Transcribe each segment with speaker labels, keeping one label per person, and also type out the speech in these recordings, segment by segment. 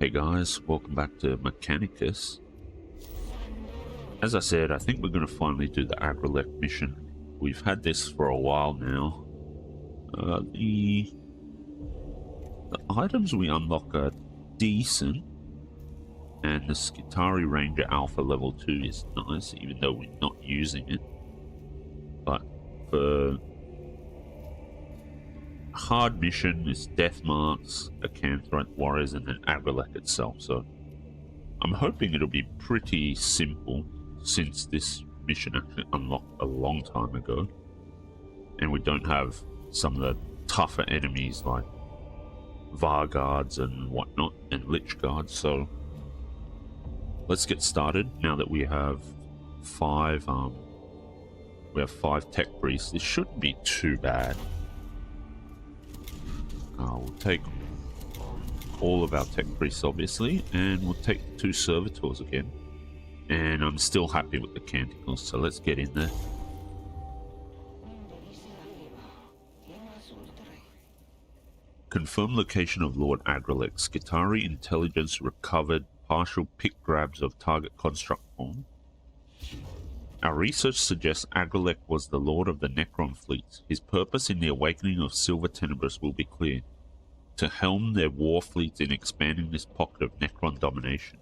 Speaker 1: Hey guys, welcome back to Mechanicus. As I said, I think we're going to finally do the Agrolec mission. We've had this for a while now. The items we unlock are decent, and the Skitari Ranger Alpha level 2 is nice, even though we're not using it. But for a hard mission is Death Marks, Acanthrite Warriors, and then Agrolec itself. So I'm hoping it'll be pretty simple, since this mission actually unlocked a long time ago, and we don't have some of the tougher enemies like Varguards and whatnot, and Lich Guards. So let's get started. Now that we have five tech priests, this shouldn't be too bad. We'll take all of our tech priests, obviously, and we'll take 2 servitors again. And I'm still happy with the canticles, so let's get in there. Confirm location of Lord Agrolec. Skitari intelligence recovered partial pick grabs of target construct form. Our research suggests Agrolec was the lord of the Necron fleets. His purpose in the awakening of Silver Tenebris will be clear: to helm their war fleets in expanding this pocket of Necron domination.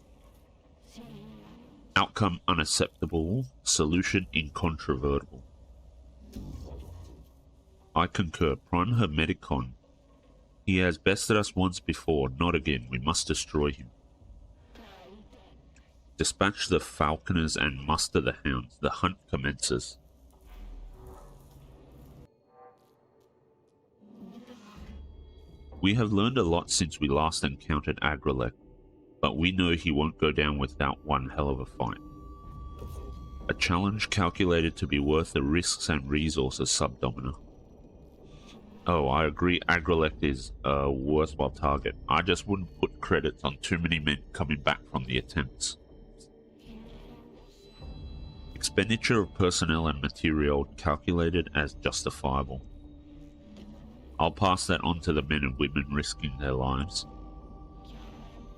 Speaker 1: Outcome unacceptable, solution incontrovertible. I concur. Prime Hermeticon. He has bested us once before, not again. We must destroy him. Dispatch the falconers and muster the hounds. The hunt commences. We have learned a lot since we last encountered Agrolec, but we know he won't go down without one hell of a fight. A challenge calculated to be worth the risks and resources, Subdomina. Oh, I agree, Agrolec is a worthwhile target. I just wouldn't put credits on too many men coming back from the attempts. Expenditure of personnel and material calculated as justifiable. I'll pass that on to the men and women risking their lives.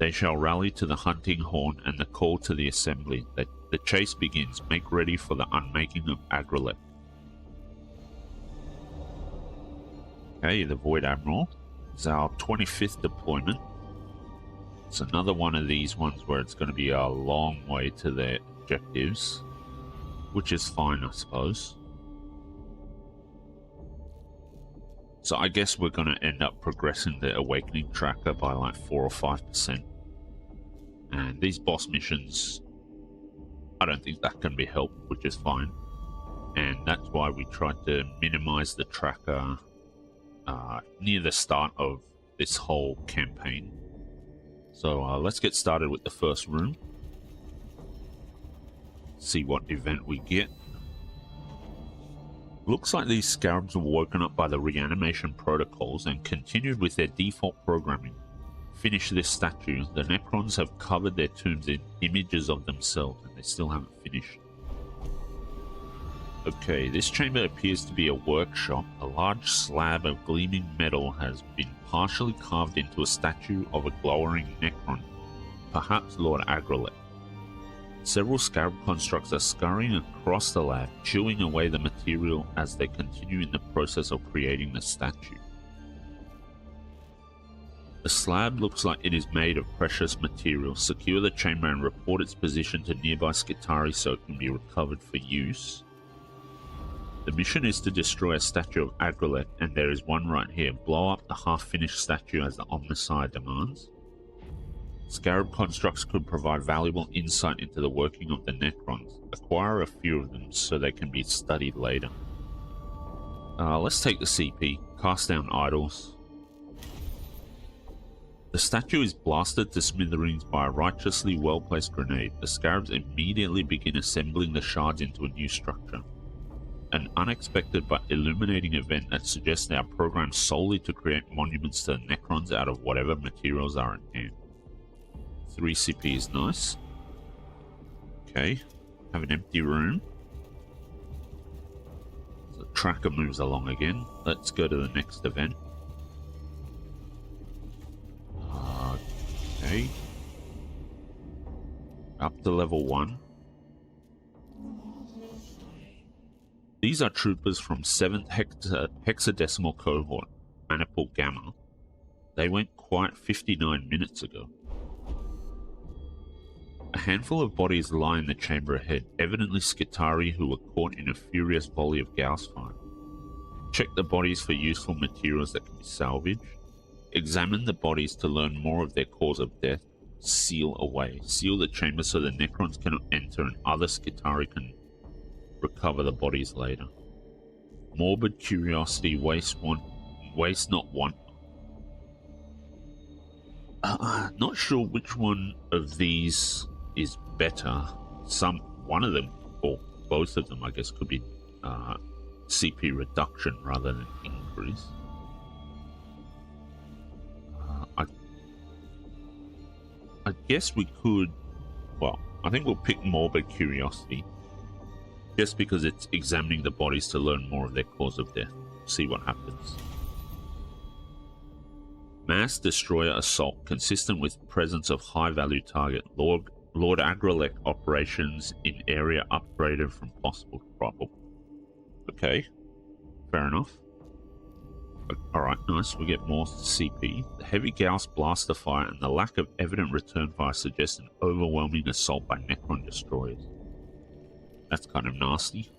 Speaker 1: They shall rally to the hunting horn and the call to the assembly. The chase begins. Make ready for the unmaking of Agrolec. Okay, the Void Admiral is our 25th deployment. It's another one of these ones where it's going to be a long way to their objectives, which is fine, I suppose. So I guess we're going to end up progressing the Awakening tracker by like 4 or 5%. And these boss missions, I don't think that can be helped, which is fine. And that's why we tried to minimize the tracker near the start of this whole campaign. So let's get started with the first room. See what event we get. Looks like these scarabs were woken up by the reanimation protocols and continued with their default programming. Finish this statue. The Necrons have covered their tombs in images of themselves, and they still haven't finished. Okay, this chamber appears to be a workshop. A large slab of gleaming metal has been partially carved into a statue of a glowering Necron, perhaps Lord Agrolec. Several scarab constructs are scurrying across the lab, chewing away the material as they continue in the process of creating the statue. The slab looks like it is made of precious material. Secure the chamber and report its position to nearby Skitari so it can be recovered for use. The mission is to destroy a statue of Agrolec, and there is one right here. Blow up the half-finished statue as the Omnissiah demands. Scarab constructs could provide valuable insight into the working of the Necrons. Acquire a few of them so they can be studied later. Let's take the CP. Cast down idols. The statue is blasted to smithereens by a righteously well-placed grenade. The scarabs immediately begin assembling the shards into a new structure. An unexpected but illuminating event that suggests they are programmed solely to create monuments to the Necrons out of whatever materials are in hand. 3 CP is nice. Okay, have an empty room. The tracker moves along again. Let's go to the next event. Okay, Up to level 1. These are troopers from 7th hexadecimal cohort, Maniple Gamma. They went quiet 59 minutes ago. A handful of bodies lie in the chamber ahead, evidently Skitari who were caught in a furious volley of Gauss fire. Check the bodies for useful materials that can be salvaged. Examine the bodies to learn more of their cause of death. Seal away. Seal the chamber so the Necrons cannot enter and other Skitari can recover the bodies later. Morbid curiosity, waste not want. Not sure which one of these is better. One of them, or both of them, I guess, could be CP reduction rather than increase. I guess we could. Well, I think we'll pick morbid curiosity. Just because it's examining the bodies to learn more of their cause of death. See what happens. Mass Destroyer Assault, consistent with presence of high-value target. Lord Agrelek operations in area upgraded from possible to probable. Okay, fair enough. Alright, nice, we get more CP. The heavy Gauss blaster fire and the lack of evident return fire suggest an overwhelming assault by Necron destroyers. That's kind of nasty.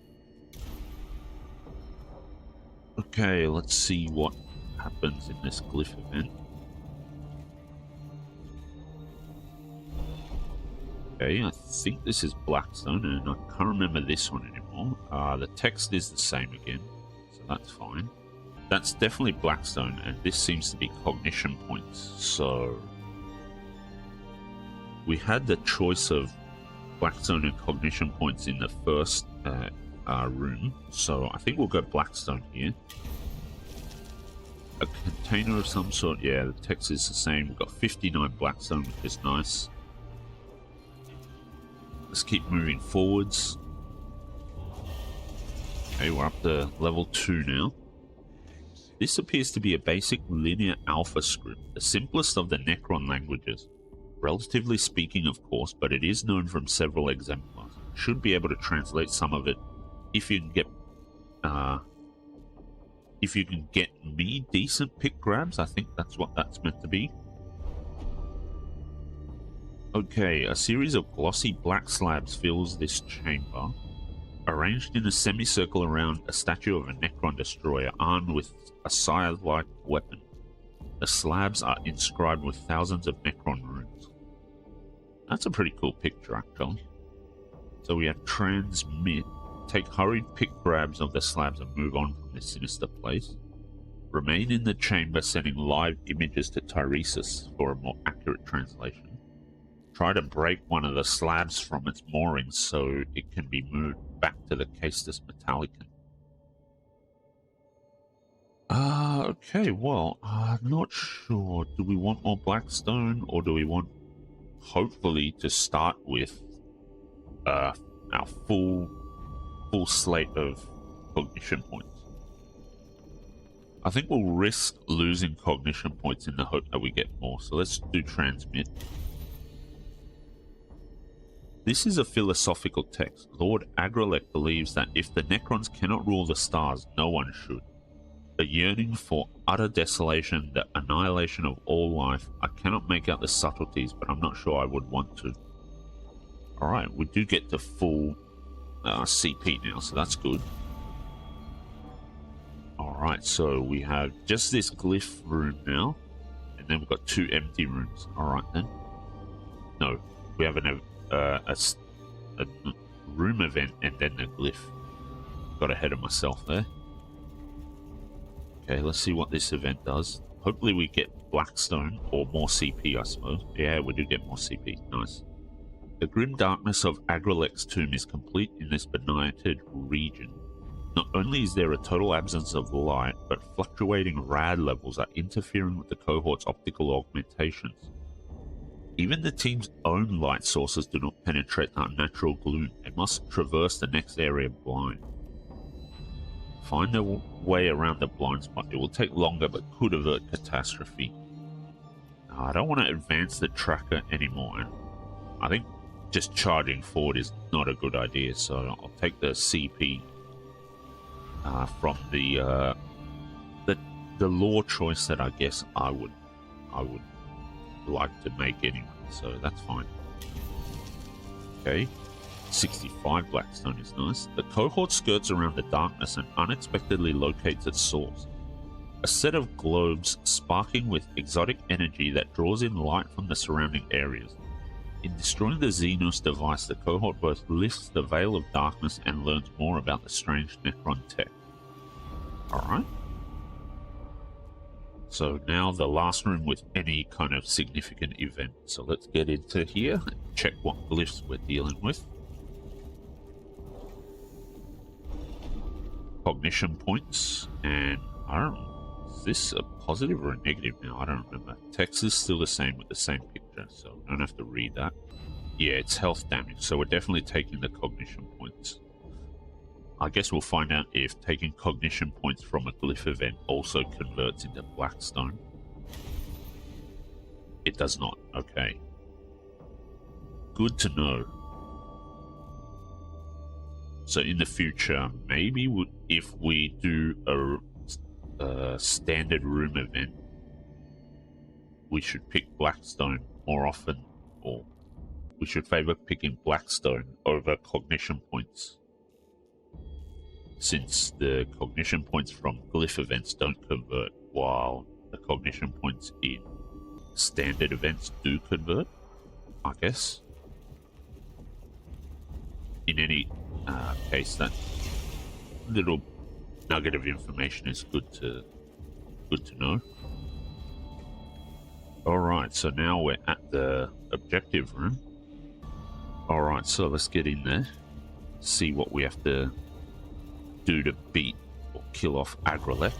Speaker 1: Okay, let's see what happens in this glyph event. Okay, I think this is Blackstone, and I can't remember this one anymore. The text is the same again, so that's fine. That's definitely Blackstone, and this seems to be cognition points. So we had the choice of Blackstone and cognition points in the first room, so I think we'll go Blackstone here. A container of some sort, yeah, the text is the same. We've got 59 Blackstone, which is nice. Let's keep moving forwards. Okay, we're up to level 2 now. This appears to be a basic linear alpha script, the simplest of the Necron languages. Relatively speaking, of course, but it is known from several exemplars. Should be able to translate some of it if you can get me decent pick grabs. I think that's what that's meant to be. Okay, a series of glossy black slabs fills this chamber, arranged in a semicircle around a statue of a Necron destroyer armed with a scythe-like weapon. The slabs are inscribed with thousands of Necron runes. That's a pretty cool picture, actually. So we have transmit. Take hurried pick grabs of the slabs and move on from this sinister place. Remain in the chamber, sending live images to Tyresis for a more accurate translation. Try to break one of the slabs from its moorings so it can be moved back to the Castus Metallicum. Okay, well, I'm not sure. Do we want more Blackstone, or do we want, hopefully, to start with our full slate of cognition points? I think we'll risk losing cognition points in the hope that we get more. So let's do transmit. This is a philosophical text. Lord Agrelek believes that if the Necrons cannot rule the stars, no one should. A yearning for utter desolation, the annihilation of all life. I cannot make out the subtleties, but I'm not sure I would want to. Alright, we do get to full CP now, so that's good. Alright, so we have just this glyph room now, and then we've got 2 empty rooms. Alright then. No, we have a room event and then a glyph. Got ahead of myself there. Okay, let's see what this event does. Hopefully we get Blackstone or more CP, I suppose. Yeah, we do get more CP. Nice. The grim darkness of Agrelek's tomb is complete in this benighted region. Not only is there a total absence of light, but fluctuating rad levels are interfering with the cohort's optical augmentations. Even the team's own light sources do not penetrate the unnatural gloom. They must traverse the next area blind. Find their way around the blind spot. It will take longer, but could avert catastrophe. I don't want to advance the tracker anymore. I think just charging forward is not a good idea. So I'll take the CP from the law choice that I guess I would like to make anyway. So that's fine. Okay. 65 Blackstone is nice. The cohort skirts around the darkness and unexpectedly locates its source. A set of globes sparking with exotic energy that draws in light from the surrounding areas. In destroying the Xenos device, the cohort both lifts the veil of darkness and learns more about the strange Necron tech. Alright. So now the last room with any kind of significant event. So let's get into here and check what glyphs we're dealing with. Cognition points, and I don't know, is this a positive or a negative now? I don't remember. Text is still the same with the same picture, so I don't have to read that. Yeah, it's health damage, so we're definitely taking the cognition points. I guess we'll find out if taking cognition points from a glyph event also converts into Blackstone. It does not. Okay. Good to know. So in the future, maybe if we do a standard room event, we should pick Blackstone more often, or we should favor picking Blackstone over cognition points, since the cognition points from glyph events don't convert, while the cognition points in standard events do convert, I guess. In any case, that little nugget of information is good to know. Alright, so now we're at the objective room. Alright, so let's get in there, see what we have to do to beat or kill off Agrelek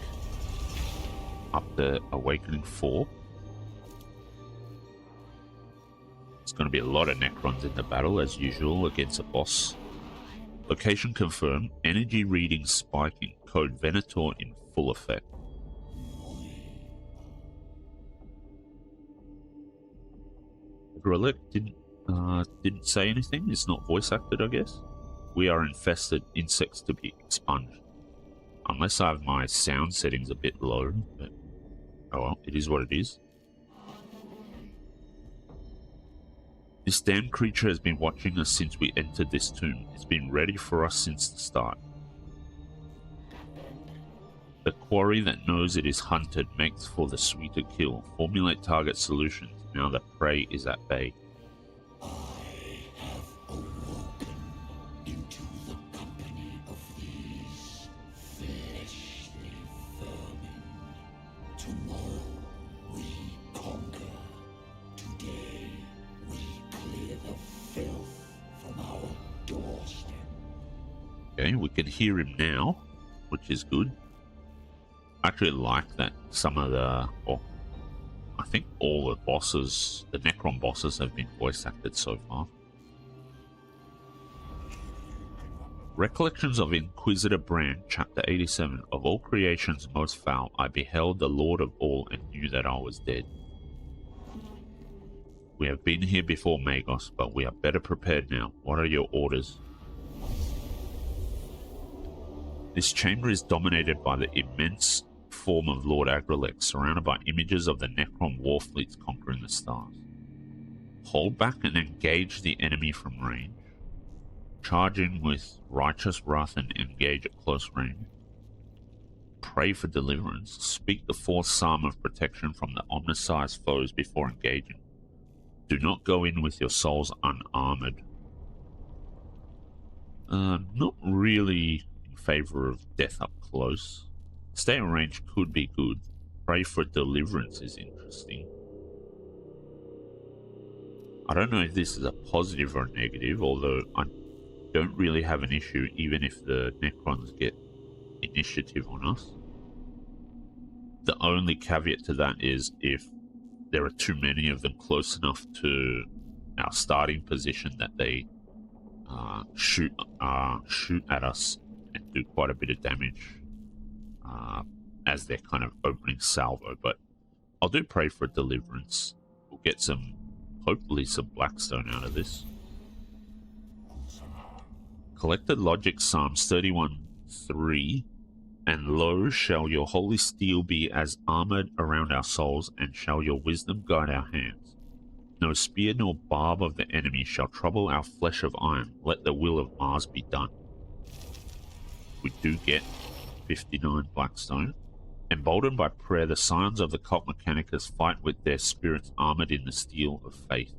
Speaker 1: up to Awakening 4. It's going to be a lot of Necrons in the battle, as usual, against a boss. Location confirmed. Energy reading spiking. Code Venator in full effect. Agrelek didn't say anything. It's not voice acted, I guess. We are infested. Insects to be expunged. Unless I have my sound settings a bit low. But, oh well, it is what it is. This damn creature has been watching us since we entered this tomb. It's been ready for us since the start. The quarry that knows it is hunted makes for the sweeter kill. Formulate target solutions. Now the prey is at bay.
Speaker 2: I have awoken into the company of these fleshly vermin. Tomorrow we conquer. Today we clear the filth from our doorstep.
Speaker 1: Okay, we can hear him now, which is good. I actually like that some of the, well, I think all the bosses, the Necron bosses, have been voice acted so far. Recollections of Inquisitor Brand, Chapter 87. Of all creations most foul, I beheld the Lord of all and knew that I was dead. We have been here before, Magos, but we are better prepared now. What are your orders? This chamber is dominated by the immense form of Lord Agrelek, surrounded by images of the Necron war fleets conquering the stars. Hold back and engage the enemy from range. Charge in with righteous wrath and engage at close range. Pray for deliverance. Speak the fourth psalm of protection from the omniscience foes before engaging. Do not go in with your souls unarmored. Not really in favor of death up close. Stay in range could be good. Pray for deliverance is interesting. I don't know if this is a positive or a negative, although I don't really have an issue even if the Necrons get initiative on us. The only caveat to that is if there are too many of them close enough to our starting position that they shoot at us and do quite a bit of damage as their kind of opening salvo. But I'll do pray for deliverance. We'll get some, hopefully some Blackstone out of this. collected logic Psalms 31:3, and lo, shall your holy steel be as armored around our souls, and shall your wisdom guide our hands. No spear nor barb of the enemy shall trouble our flesh of iron. Let the will of Mars be done. We do get 59 Blackstone. Emboldened by prayer, the scions of the cult Mechanicus fight with their spirits armored in the steel of faith.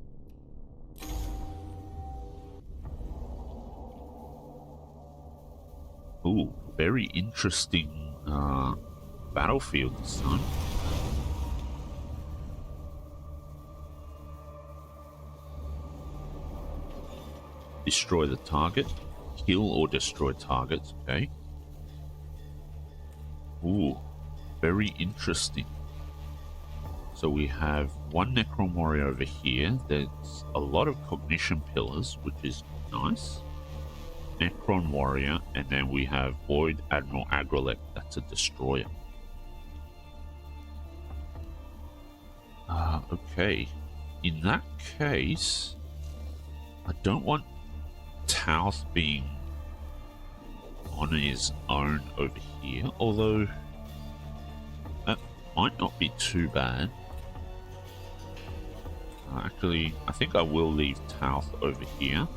Speaker 1: Ooh, very interesting battlefield this time. Destroy the target. Kill or destroy targets. Okay. Ooh, very interesting. So we have one Necron Warrior over here. There's a lot of Cognition Pillars, which is nice. Necron Warrior, and then we have Void Admiral Agrelek. That's a destroyer. Okay. In that case, I don't want Tauth being on his own over here, although that might not be too bad. Actually, I think I will leave Tauth over here.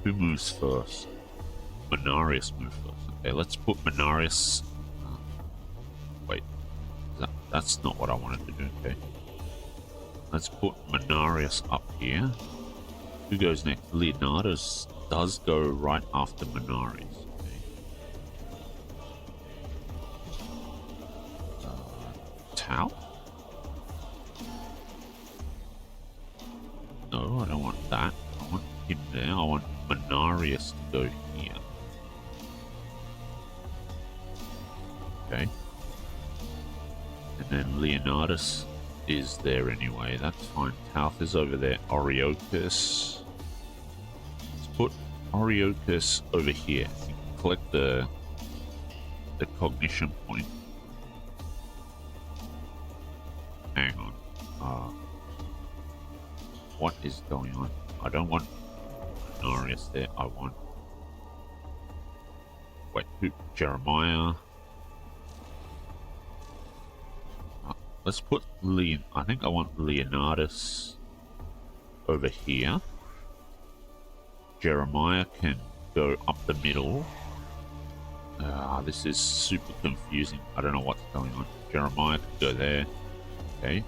Speaker 1: Who moves first? Manarius moves first. Okay, let's put Manarius... wait, that's not what I wanted to do. Okay, let's put Manarius up here. Who goes next? Leonardus does go right after Manarius. Okay. Tau? No, I don't want that. I want him there. I want Manarius to go here. Okay. And then Leonardus is there anyway. That's fine. Tauth is over there. Oriochus. Let's put Oriochus over here. You can collect the cognition point. Hang on. What is going on? I don't want Manarius there. I want... wait, who? Jeremiah. Let's put Leon. I think I want Leonardus over here. Jeremiah can go up the middle. This is super confusing. I don't know what's going on. Jeremiah can go there. Okay.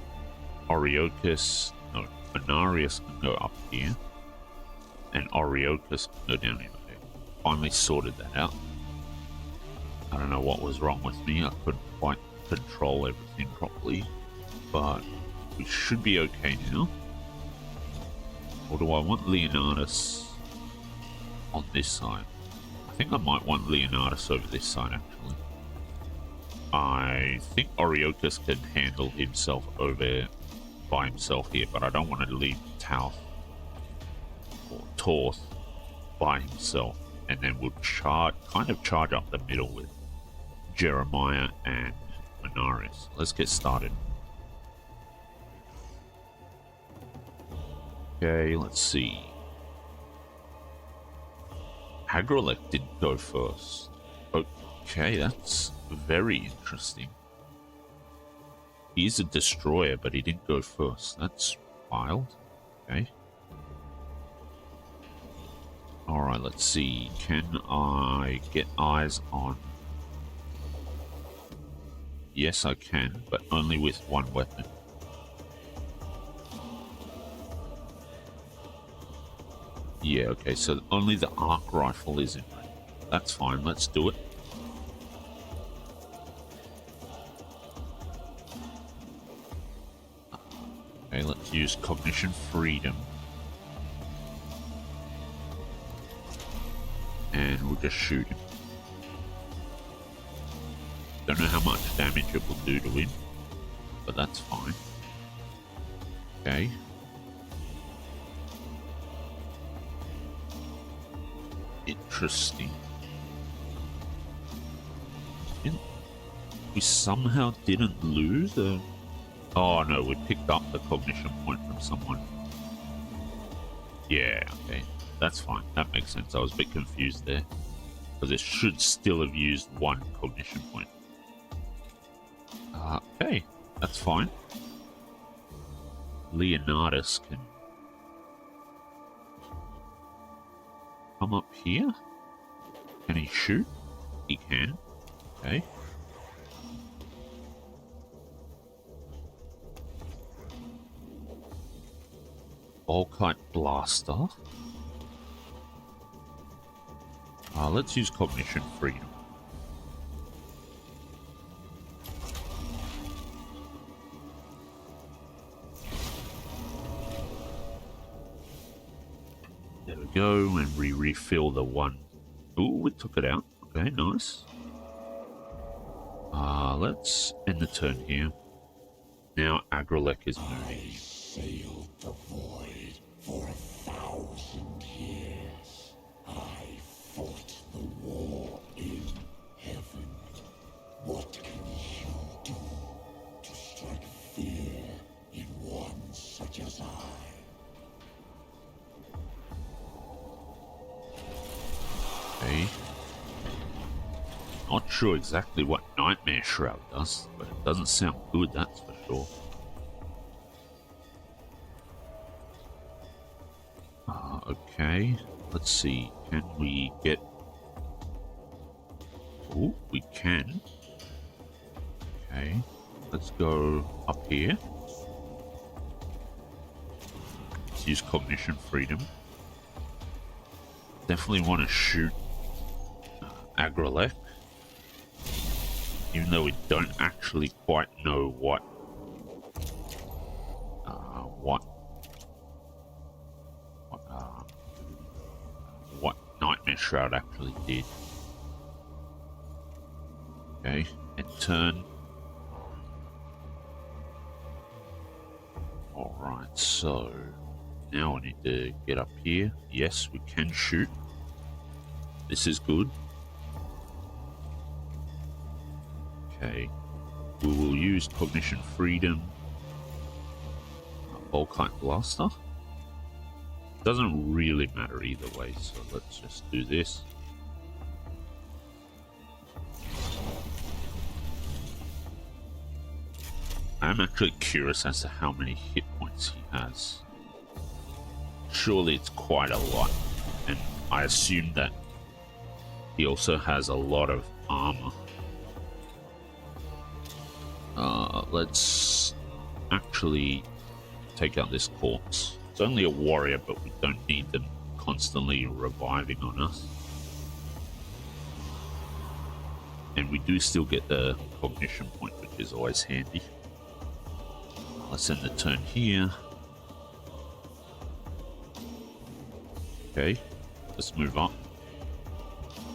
Speaker 1: Oriochus. No, Manarius can go up here. And Oriochus can go down here. Okay. Finally sorted that out. I don't know what was wrong with me. I couldn't quite control everything properly, but we should be okay now. Or do I want Leonardus on this side? I think I might want Leonardus over this side, actually. I think Oriochus can handle himself over by himself here, but I don't want to leave Tauth or Torth by himself, and then we'll kind of charge up the middle with Jeremiah and Manarius. Let's get started. Okay, let's see. Agrelek didn't go first. Okay, that's very interesting. He's a destroyer, but he didn't go first. That's wild. Okay. Alright, let's see. Can I get eyes on... Yes, I can, but only with one weapon. Yeah, okay, so only the arc rifle is in range. That's fine, let's do it. Okay, let's use Cognition Freedom. And we'll just shoot him. Don't know how much damage it will do to him, but that's fine. Okay. Interesting. We somehow didn't lose a... Oh no, we picked up the cognition point from someone. Yeah, okay. that's fine. That makes sense. I was a bit confused there. Because it should still have used one cognition point. Okay, that's fine. Leonardus can come up here. Can he shoot? He can. Okay. Volkite Blaster. Let's use Cognition Freedom. There we go, and we refill the one. Ooh, we took it out. Okay, nice. Let's end the turn here. Now Agrelek is moving.
Speaker 2: I sailed the void for 1,000 years. I fought the war in heaven. What can you do to strike fear in one such as I?
Speaker 1: Okay. Not sure exactly what Nightmare Shroud does, but it doesn't sound good, that's for sure. Okay, let's see. Can we get... Oh, we can. Okay, let's go up here. Let's use Cognition Freedom. Definitely want to shoot Agrelek. Even though we don't actually quite know what Nightmare Shroud actually did. Okay, and turn. Alright, so now I need to get up here. Yes, we can shoot. This is good. Okay, we will use Cognition Freedom. Volkite Blaster. Doesn't really matter either way, so let's just do this. I'm actually curious as to how many hit points he has. Surely it's quite a lot, and I assume that he also has a lot of armor. Let's actually take out this corpse. It's only a warrior, but we don't need them constantly reviving on us. And we do still get the cognition point, which is always handy. Let's end the turn here. Okay, let's move up.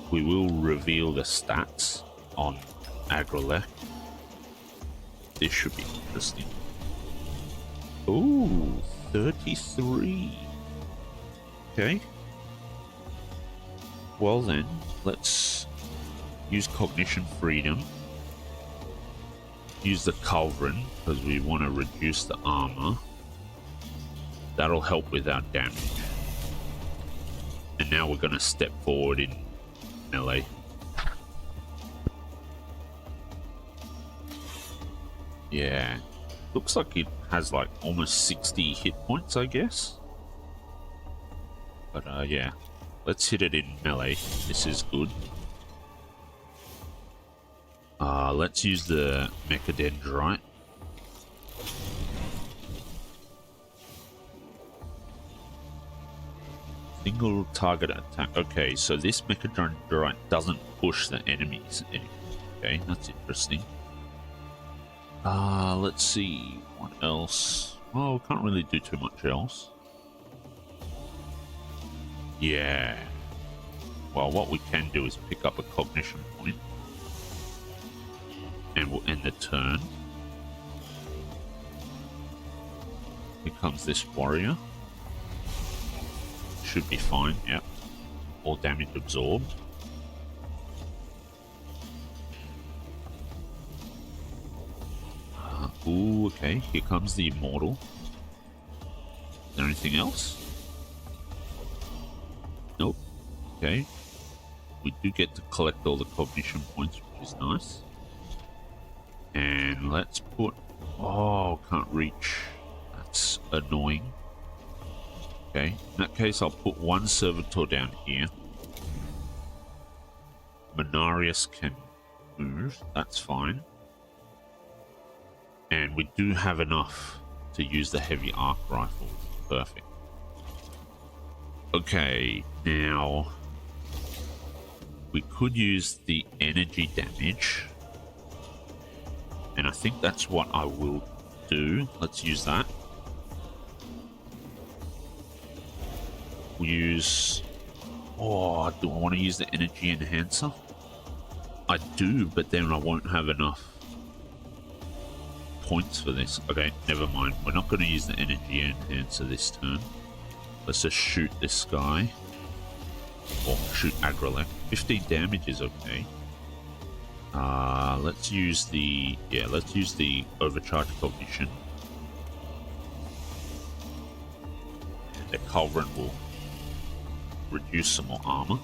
Speaker 1: We will reveal the stats on Agrelek. This should be interesting. Ooh, 33. Okay. Well then, let's use Cognition Freedom. Use the Culverin, because we want to reduce the armor. That'll help with our damage. And now we're going to step forward in melee. Yeah. Looks like it has like almost 60 hit points, I guess. But yeah. Let's hit it in melee. This is good. Let's use the Mechadendrite. Single target attack. Okay, so this Mechadendrite doesn't push the enemies anymore. Okay, that's interesting. Let's see. What else? Well, we can't really do too much else. Yeah. Well, what we can do is pick up a cognition point. And we'll end the turn. Here comes this warrior. Should be fine, yep. All damage absorbed. Ooh, okay. Here comes the immortal. Is there anything else? Okay. We do get to collect all the cognition points, which is nice. And let's put... Oh, can't reach. That's annoying. Okay, in that case, I'll put one servitor down here. Menarius can move. That's fine. And we do have enough to use the heavy arc rifle. Perfect. Okay, now... we could use the energy damage. And I think that's what I will do. Let's use that. We'll use... Oh, do I want to use the energy enhancer? I do, but then I won't have enough points for this. Okay, never mind. We're not going to use the energy enhancer this turn. Let's just shoot this guy. Or shoot Agrelek. 15 damage is okay. Let's use the... yeah, let's use the overcharge cognition. And the culverin will reduce some more armor.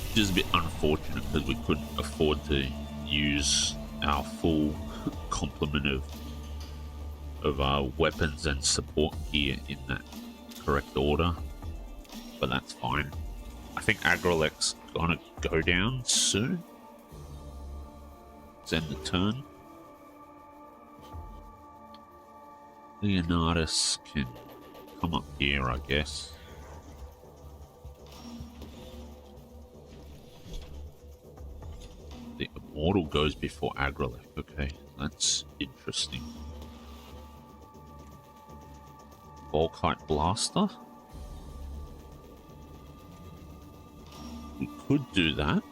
Speaker 1: Which is a bit unfortunate because we couldn't afford to use our full complement of our weapons and support gear in that correct order. But that's fine. I think Agrelek's gonna go down soon. Let's end the turn. Leonardus can come up here, I guess. The Immortal goes before Agrelek. Okay, that's interesting. Volkite Blaster? We could do that.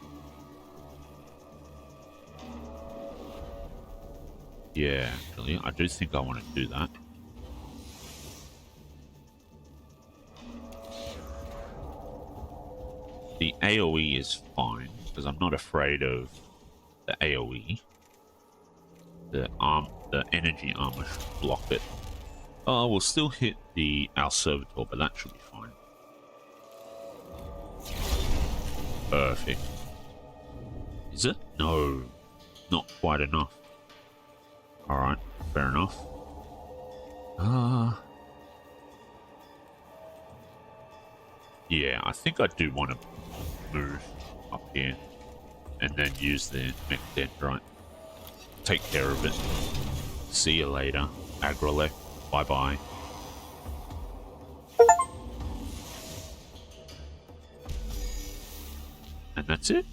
Speaker 1: Yeah, actually, I do think I want to do that. The AoE is fine, because I'm not afraid of the AoE. The energy armor should block it. Oh, we'll still hit our servitor, but that should be fine. Perfect. Is it? No, not quite enough. Alright, fair enough. Yeah, I think I do want to move up here and then use the mech dendrite. Take care of it. See you later, Agrelek. Bye-bye. And that's it.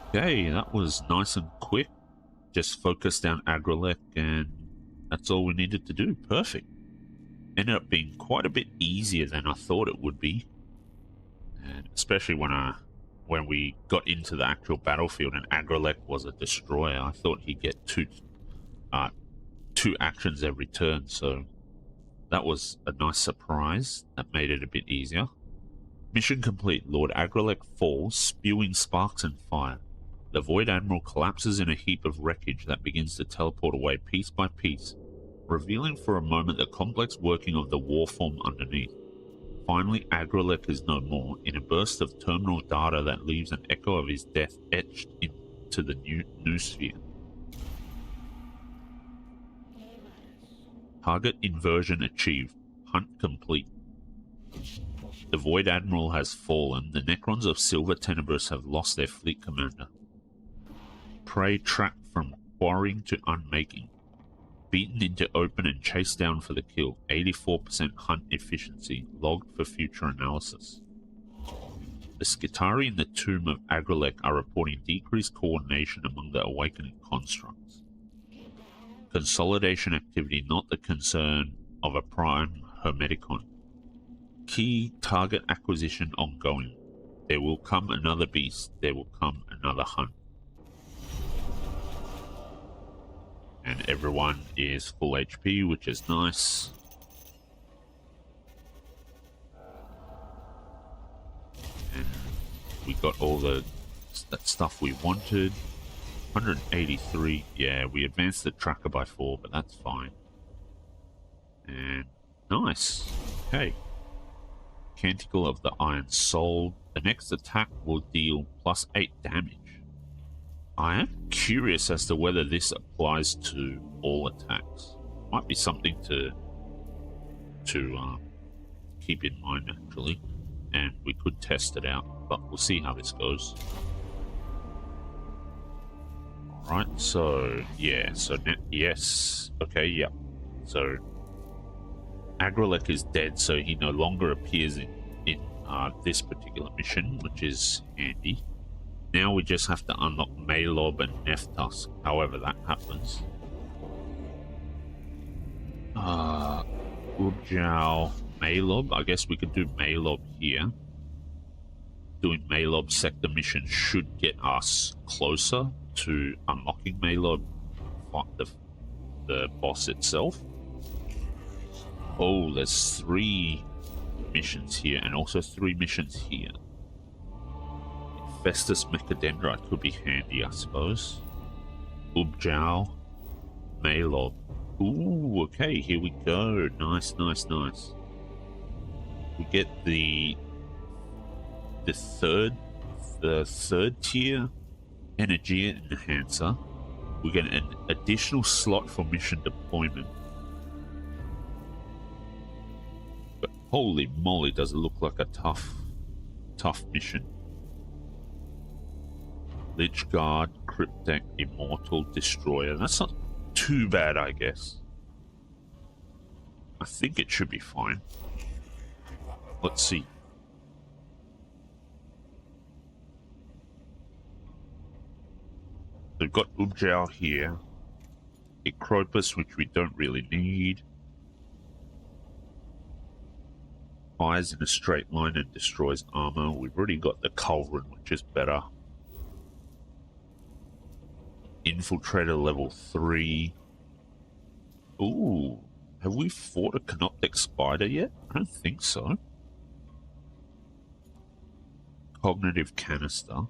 Speaker 1: Okay, that was nice and quick. Just focus down Agrelek and that's all we needed to do. Perfect. Ended up being quite a bit easier than I thought it would be. And especially when we got into the actual battlefield and Agrelek was a destroyer, I thought he'd get two actions every turn, so that was a nice surprise. That made it a bit easier. Mission complete. Lord Agrelek falls, spewing sparks and fire. The Void Admiral collapses in a heap of wreckage that begins to teleport away piece by piece, revealing for a moment the complex working of the warform underneath. Finally, Agrelek is no more, in a burst of terminal data that leaves an echo of his death etched into the new sphere. Target inversion achieved. Hunt complete. The Void Admiral has fallen. The Necrons of Silver Tenebris have lost their fleet commander. Prey trapped from quarrying to unmaking. Beaten into open and chased down for the kill. 84% hunt efficiency. Logged for future analysis. The Skitarii in the tomb of Agrelek are reporting decreased coordination among the awakening constructs. Consolidation activity not the concern of a prime Hermeticon. Key target acquisition ongoing. There will come another beast. There will come another hunt. And everyone is full HP, which is nice. And we got all that stuff we wanted. 183. Yeah, we advanced the tracker by 4, but that's fine. And Nice. Okay. Canticle of the Iron Soul. The next attack will deal +8 damage. I am curious as to whether this applies to all attacks. Might be something to keep in mind, actually. And we could test it out, but we'll see how this goes. Alright, so, yeah, so, yes. Okay, yep. So, Agrelek is dead, so he no longer appears in this particular mission, which is handy. Now we just have to unlock Malob and Neftusk, however that happens. Ubjao, Malob. I guess we could do Malob here. Doing Malob sector mission should get us closer to unlocking Malob, the boss itself. Oh, there's 3 missions here and also 3 missions here. Festus Mechadendrite could be handy, I suppose. Ubjao, Malob. Ooh, okay, here we go. Nice, nice, nice. We get the third tier energy enhancer. We get an additional slot for mission deployment. But holy moly, does it look like a tough mission. Lichguard, Cryptek, Immortal, Destroyer. That's not too bad, I guess. I think it should be fine. Let's see. We've got Ubjao here. Acropus, which we don't really need. Fires in a straight line and destroys armor. We've already got the Culverin, which is better. Infiltrator level 3. Ooh, have we fought a Canoptek Spider yet? I don't think so. Cognitive Canister.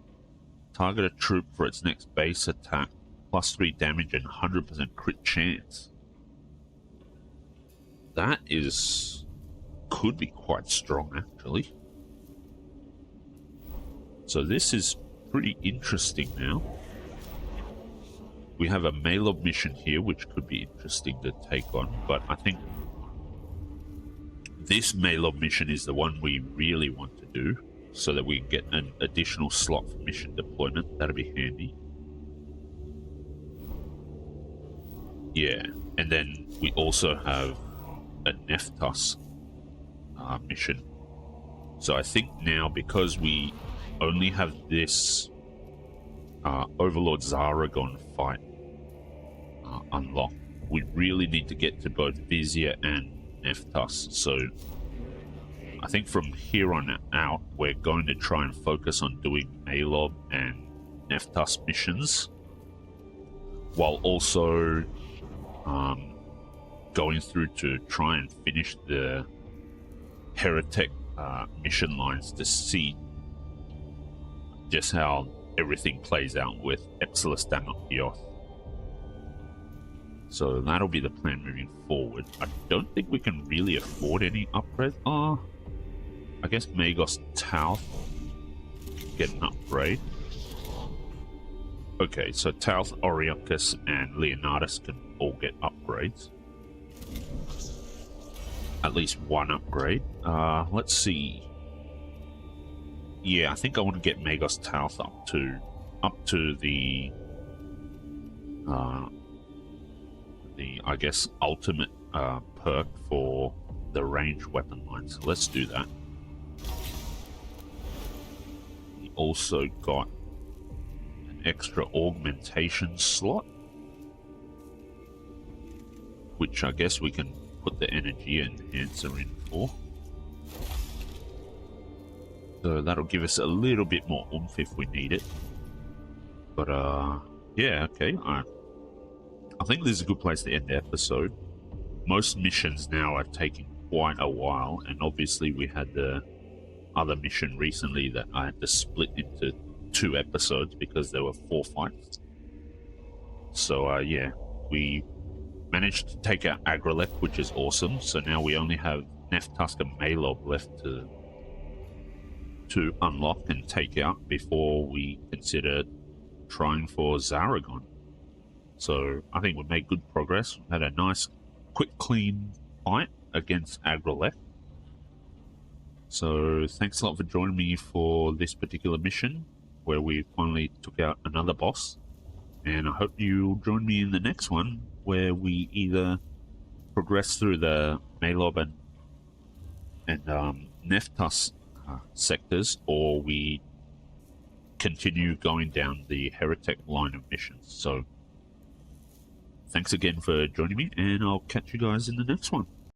Speaker 1: Target a troop for its next base attack. +3 damage and 100% crit chance. That could be quite strong, actually. So this is pretty interesting now. We have a Malob mission here, which could be interesting to take on, but I think this Malob mission is the one we really want to do, so that we can get an additional slot for mission deployment. That'll be handy. Yeah, and then we also have a Neftusk mission. So I think now, because we only have this Overlord Zaragon fight unlocked, we really need to get to both Vizier and Neftusk. So I think from here on out, we're going to try and focus on doing Malob and Neftusk missions, while also going through to try and finish the Heretic mission lines to see just how everything plays out with Epsilus Damokioth. So that'll be the plan moving forward. I don't think we can really afford any upgrades. I guess Magos Tauth get an upgrade. Okay, so Tauth, Oriochus, and Leonardus can all get upgrades. At least one upgrade. Let's see. Yeah, I think I want to get Magos Tauth up to the I guess ultimate perk for the ranged weapon line. So let's do that. We also got an extra augmentation slot, which I guess we can put the energy enhancer in for. So that'll give us a little bit more oomph if we need it. But yeah, okay. I think this is a good place to end the episode. Most missions now are taking quite a while, and obviously we had the other mission recently that I had to split into 2 episodes because there were 4 fights. So yeah, we managed to take out Agrelek, which is awesome. So now we only have Neftusk and Malob left to unlock and take out before we consider trying for Zaragon. So I think we've made good progress. We had a nice, quick, clean fight against Agrelek. So thanks a lot for joining me for this particular mission, where we finally took out another boss. And I hope you'll join me in the next one, where we either progress through the Malob and Neftusk sectors, or we continue going down the Heretic line of missions. So thanks again for joining me, and I'll catch you guys in the next one.